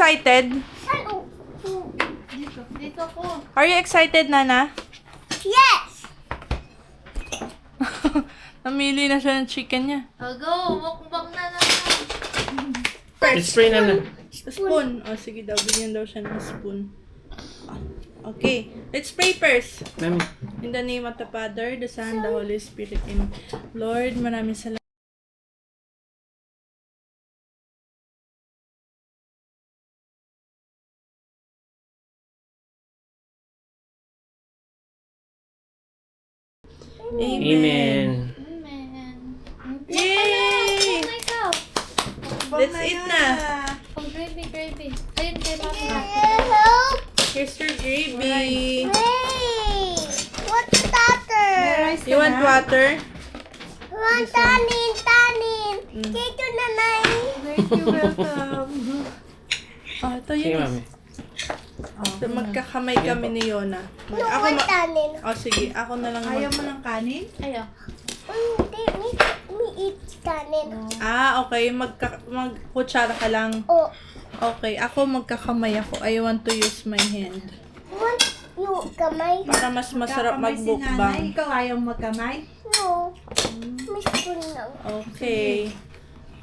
excited? Dito ko. Are you excited, Nana? Yes! Namili na siya ng chicken niya. Oh, go! Mukbang na lang. Spray na na. Spoon. O, sige daw. Bigyan daw siya ng spoon. Okay. Let's pray first. Mami. In the name of the Father, the Son, the Holy Spirit. Amen. Lord, maraming salamat. Amen. Amen. Amen. Yay! Oh my God. Let's eat na. Oh, gravy, gravy. Ayun kay Mama. Help! Here's your gravy. Hey! What's that? You want water? Want tanin. Dito nanay. You're welcome. Oh, ito Sige, yun. mami. So, magkakamay kami ni Yona. No, want tanin. Oh, sige. Ako na lang. Ayaw mo ng kanin? Ayaw. Hindi, me eat tanin. Okay. Magkutsara ka lang. Oh, Okay. Ako magkakamay ako. I want to use my hand. want you kamay? Para mas masarap Magkakamay si nanay. magbukbang. Ikaw ayaw magkamay? No. May spoon lang. Okay.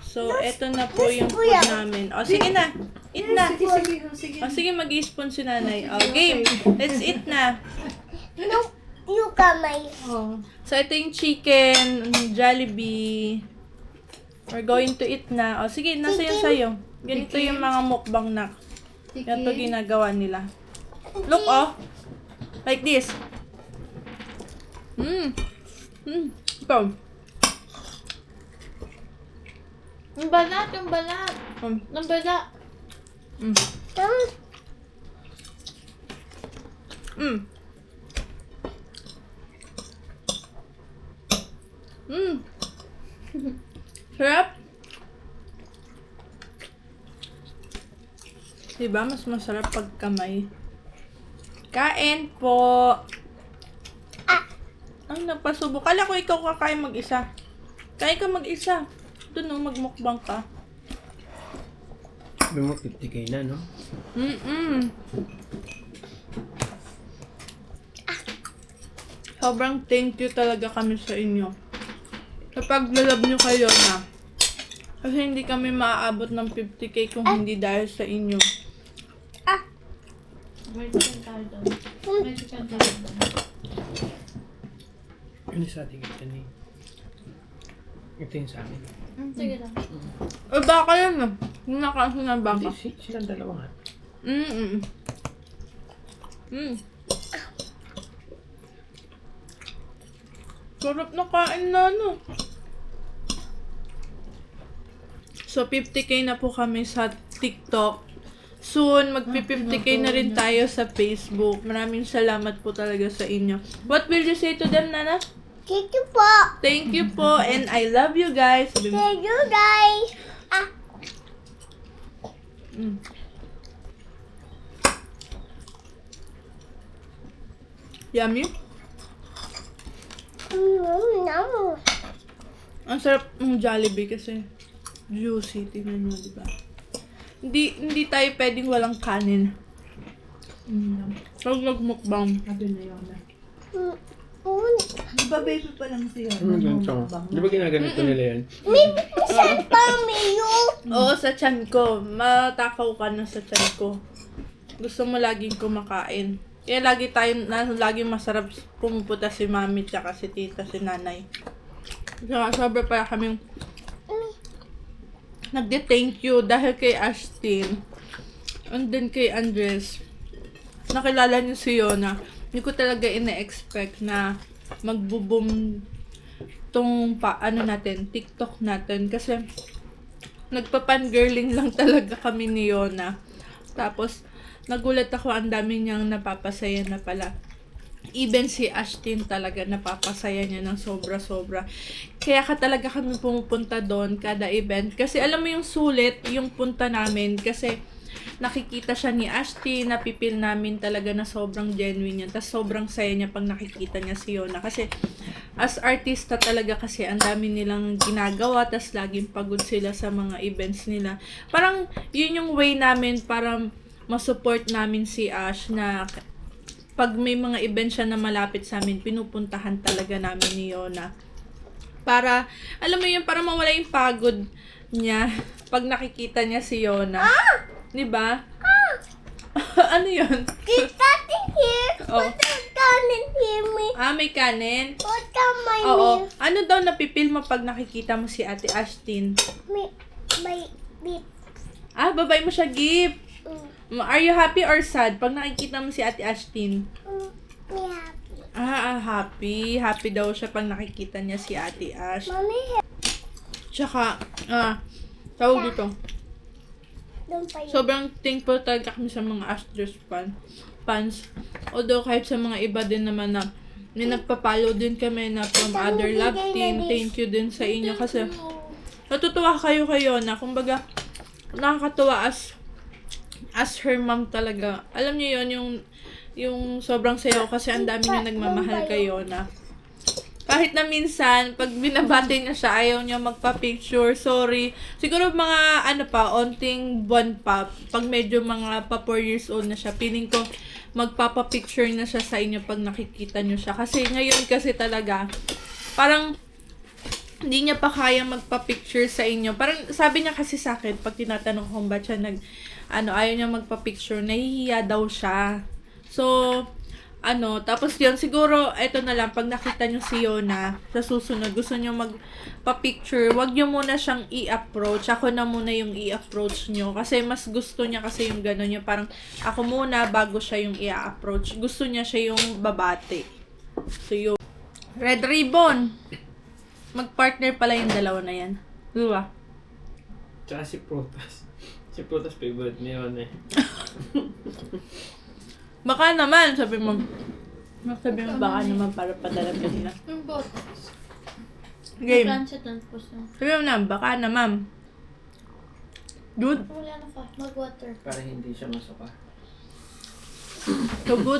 So, eto na po yung food Kuya. namin. O, sige na. Eat na. Sige. O, sige, mag-i-spoon si nanay. O, game. Let's eat na. No, you kamay. Oh. So, ito yung chicken, Jollibee. We're going to eat na. O, sige, nasa yung sayo. Ganito yung mga mukbang na. Yan to ginagawa nila. Look, oh. Like this. Ikaw. Yung balat, yung balat. Mm. Yung balat. Mm. Mm. Mm. Sarap. Diba? Mas masarap pag kamay. Kain po. Ay, napasubo. Kala ko ikaw kakain mag-isa. Kain ka mag-isa. Doon no, magmukbang ka. Sabi mo, 50k na, no? Sobrang thank you talaga kami sa inyo. Sa paglalab nyo kayo na. Kasi hindi kami maaabot ng 50k kung hindi dahil sa inyo. May chicken tayo doon. May chicken tayo doon. Ano sa ating ito ni? Ito yung sa amin. Sige lang. Baka yan na. Yung nakaso ng baka. Silang dalawa nga. Sarap na kain na, no? So, 50k na po kami sa TikTok. Soon, magpi-50k na rin tayo sa Facebook. Maraming salamat po talaga sa inyo. What will you say to them, Nana? Thank you po. Thank you po, and I love you guys. Sabi mo. Thank you guys. Yummy? No. Ang sarap ng Jollibee kasi juicy. Tingnan nyo, di ba? Hindi tayo pwedeng walang kanin. Huwag magmukbang. Sabi na yun. Mm. Di ba baby pa lang siya? Ano ganito? Di ba ginaganito nila yan? May saan pa mayo? Oo, sa tiyan ko. Matakaw ka na sa tiyan ko. Gusto mo laging kumakain. Kaya laging masarap pumupunta si mami tsaka si tita, si nanay. Kaya sobra pa kaming nagde-thank you dahil kay Ashtin and then kay Andres. Nakilala niyo si Yona. Hindi ko talaga ina-expect na magbo-boom tong TikTok natin. Kasi nagpa-fangirling lang talaga kami ni Yona. Tapos, nagulat ako, ang dami niyang napapasaya na pala. Even si Ashtin talaga napapasaya niya ng sobra-sobra. Kaya talaga kami pumupunta doon kada event. Kasi alam mo yung sulit, yung punta namin. Kasi nakikita siya ni Ashtin, napipil namin talaga na sobrang genuine niya. Tapos sobrang saya niya pag nakikita niya si Yona. Kasi as artista talaga kasi ang dami nilang ginagawa, tas laging pagod sila sa mga events nila. Parang yun yung way namin para masupport namin si Ash na pag may mga event siya na malapit sa amin, pinupuntahan talaga namin ni Yona. Para, alam mo yun, para mawala yung pagod niya pag nakikita niya si Yona. Di ba? Ano yun? There's nothing here. Oh. Put the kanin here, me. May kanin? Put the my Oo. meal. Ano daw napipil mo pag nakikita mo si Ate Ashtin? Me, my beep. Babay mo siya gift. Are you happy or sad pag nakikita mo si Ate Ashtin? Me happy. Happy. Happy daw siya pag nakikita niya si Ate Ash. Mommy, Tsaka, tawag dito. don't buy it. Sobrang thankful talaga kami sa mga Astros fans. Although kahit sa mga iba din naman na nagpa-follow din kami na from other love team. Thank you din sa inyo kasi natutuwa kayo na kumbaga nakakatuwa as her mom talaga. Alam niyo yon yung sobrang sayo kasi ang dami niya nagmamahal kayo na. Kahit na minsan, pag binabati niya siya, ayaw niya magpa-picture. Sorry. Siguro mga, onting buwan pa. Pag medyo mga pa 4 years old na siya, feeling ko magpapa-picture na siya sa inyo pag nakikita niyo siya. Kasi ngayon kasi talaga, parang hindi niya pa kaya magpa-picture sa inyo. Parang sabi niya kasi sa akin, pag tinatanong ko kung ba't siya ayaw niya magpa-picture, nahihiya daw siya. So, tapos yun, siguro, eto na lang, pag nakita nyo si Yona, sa susunod, gusto nyo magpa-picture, wag nyo muna siyang i-approach. Ako na muna yung i-approach nyo. Kasi mas gusto niya kasi yung gano'n niya. Parang, ako muna, bago siya yung i-approach. Gusto niya siya yung babate. So, yun. Red Ribbon! Mag-partner pala yung dalawa na yan. Diba? Tsaka si Protas. Si Protas favorite niya yun eh. Baka naman, sabi mo baka naman para padala ka nila. Yung botas. Game. Plancha doon po siya. Sabi mo na, baka naman. Good. Wala na ka. Mag-water. Para hindi siya masuka. So good.